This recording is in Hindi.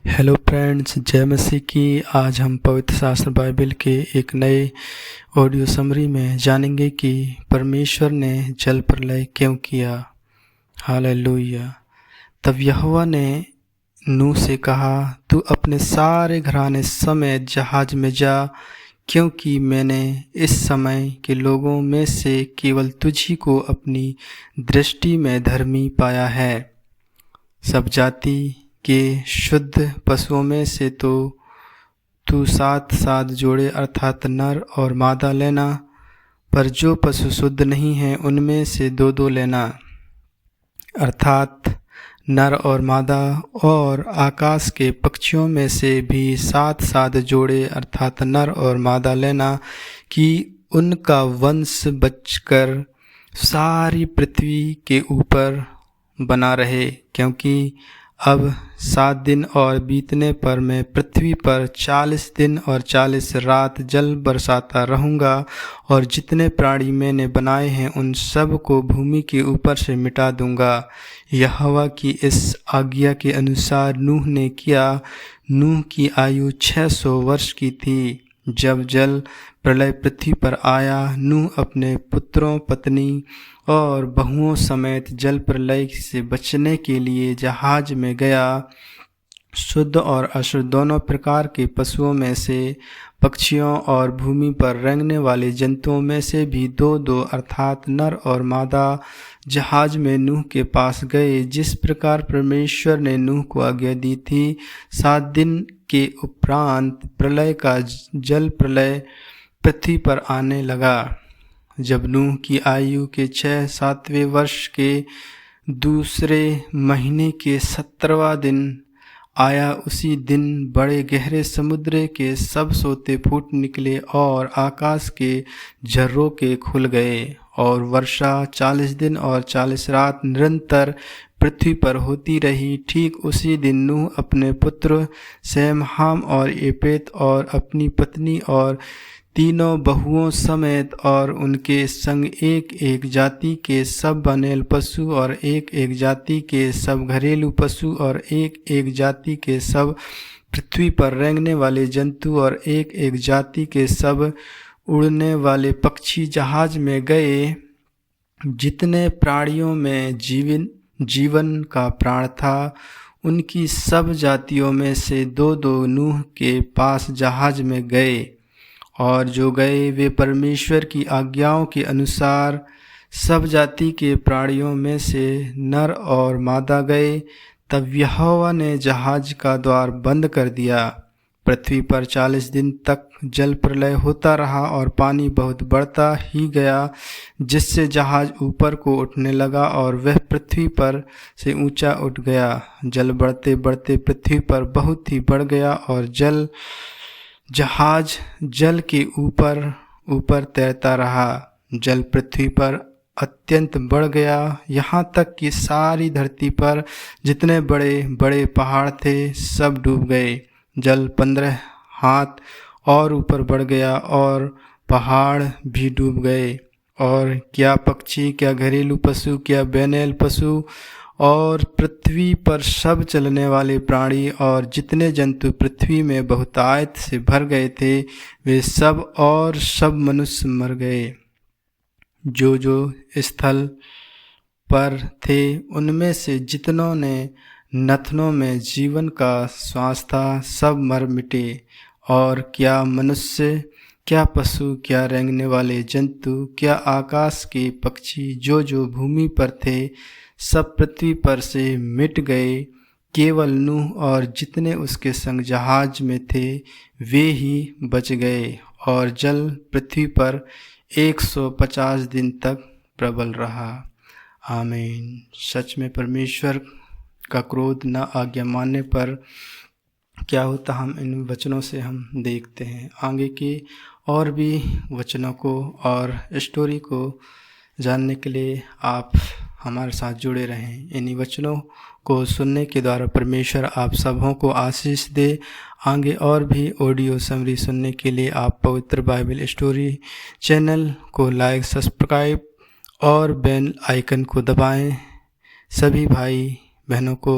हेलो फ्रेंड्स, जय मसीह की। आज हम पवित्र शास्त्र बाइबल के एक नए ऑडियो समरी में जानेंगे कि परमेश्वर ने जल प्रलय क्यों किया। हालेलुया। तब यहोवा ने नूह से कहा, तू अपने सारे घराने समेत जहाज में जा, क्योंकि मैंने इस समय के लोगों में से केवल तुझी को अपनी दृष्टि में धर्मी पाया है। सब जाति के शुद्ध पशुओं में से तो तू 7 जोड़े अर्थात नर और मादा लेना, पर जो पशु शुद्ध नहीं हैं उनमें से 2 लेना, अर्थात नर और मादा। और आकाश के पक्षियों में से भी 7 जोड़े अर्थात नर और मादा लेना, कि उनका वंश बचकर सारी पृथ्वी के ऊपर बना रहे। क्योंकि अब 7 दिन और बीतने पर मैं पृथ्वी पर 40 दिन और 40 रात जल बरसाता रहूँगा, और जितने प्राणी मैंने बनाए हैं उन सब को भूमि के ऊपर से मिटा दूँगा। यहोवा की इस आज्ञा के अनुसार नूह ने किया। नूह की आयु 600 वर्ष की थी जब जल प्रलय पृथ्वी पर आया। नूह अपने पुत्रों, पत्नी और बहुओं समेत जल प्रलय से बचने के लिए जहाज में गया। शुद्ध और अशुद्ध दोनों प्रकार के पशुओं में से, पक्षियों और भूमि पर रेंगने वाले जंतुओं में से भी 2 अर्थात नर और मादा जहाज में नूह के पास गए, जिस प्रकार परमेश्वर ने नूह को आज्ञा दी थी। 7 दिन के उपरांत प्रलय का जल प्रलय पृथ्वी पर आने लगा। जब नूह की आयु के 7वें वर्ष के दूसरे महीने के 17वां दिन आया, उसी दिन बड़े गहरे समुद्र के सब सोते फूट निकले और आकाश के झर्रोके खुल गए, और वर्षा 40 दिन और 40 रात निरंतर पृथ्वी पर होती रही। ठीक उसी दिन नूह अपने पुत्र शेम, हाम और येपेत और अपनी पत्नी और 3 बहुओं समेत और उनके संग एक जाति के सब बनेल पशु और एक जाति के सब घरेलू पशु और एक जाति के सब पृथ्वी पर रेंगने वाले जंतु और एक जाति के सब उड़ने वाले पक्षी जहाज में गए। जितने प्राणियों में जीवन का प्राण था, उनकी सब जातियों में से 2 नूह के पास जहाज में गए, और जो गए वे परमेश्वर की आज्ञाओं के अनुसार सब जाति के प्राणियों में से नर और मादा गए। तब यहोवा ने जहाज का द्वार बंद कर दिया। पृथ्वी पर 40 दिन तक जल प्रलय होता रहा और पानी बहुत बढ़ता ही गया, जिससे जहाज ऊपर को उठने लगा और वह पृथ्वी पर से ऊंचा उठ गया। जल बढ़ते बढ़ते पृथ्वी पर बहुत ही बढ़ गया, और जहाज जल के ऊपर तैरता रहा। जल पृथ्वी पर अत्यंत बढ़ गया, यहाँ तक कि सारी धरती पर जितने बड़े बड़े पहाड़ थे सब डूब गए। जल 15 हाथ और ऊपर बढ़ गया और पहाड़ भी डूब गए। और क्या पक्षी, क्या घरेलू पशु, क्या बैनेल पशु और पृथ्वी पर सब चलने वाले प्राणी और जितने जंतु पृथ्वी में बहुतायत से भर गए थे, वे सब और सब मनुष्य मर गए। जो स्थल पर थे उनमें से जितनों ने नथनों में जीवन का श्वास था, सब मर मिटे। और क्या मनुष्य, क्या पशु, क्या रेंगने वाले जंतु, क्या आकाश के पक्षी, जो भूमि पर थे, सब पृथ्वी पर से मिट गए। केवल नूह और जितने उसके संग जहाज में थे वे ही बच गए, और जल पृथ्वी पर 150 दिन तक प्रबल रहा। आमीन। सच में परमेश्वर का क्रोध न आज्ञा मानने पर क्या होता, हम इन वचनों से हम देखते हैं। आगे के और भी वचनों को और स्टोरी को जानने के लिए आप हमारे साथ जुड़े रहें। इन्हीं वचनों को सुनने के द्वारा परमेश्वर आप सबों को आशीष दे। आगे और भी ऑडियो समरी सुनने के लिए आप पवित्र बाइबल स्टोरी चैनल को लाइक, सब्सक्राइब और बेल आइकन को दबाएं। सभी भाई बहनों को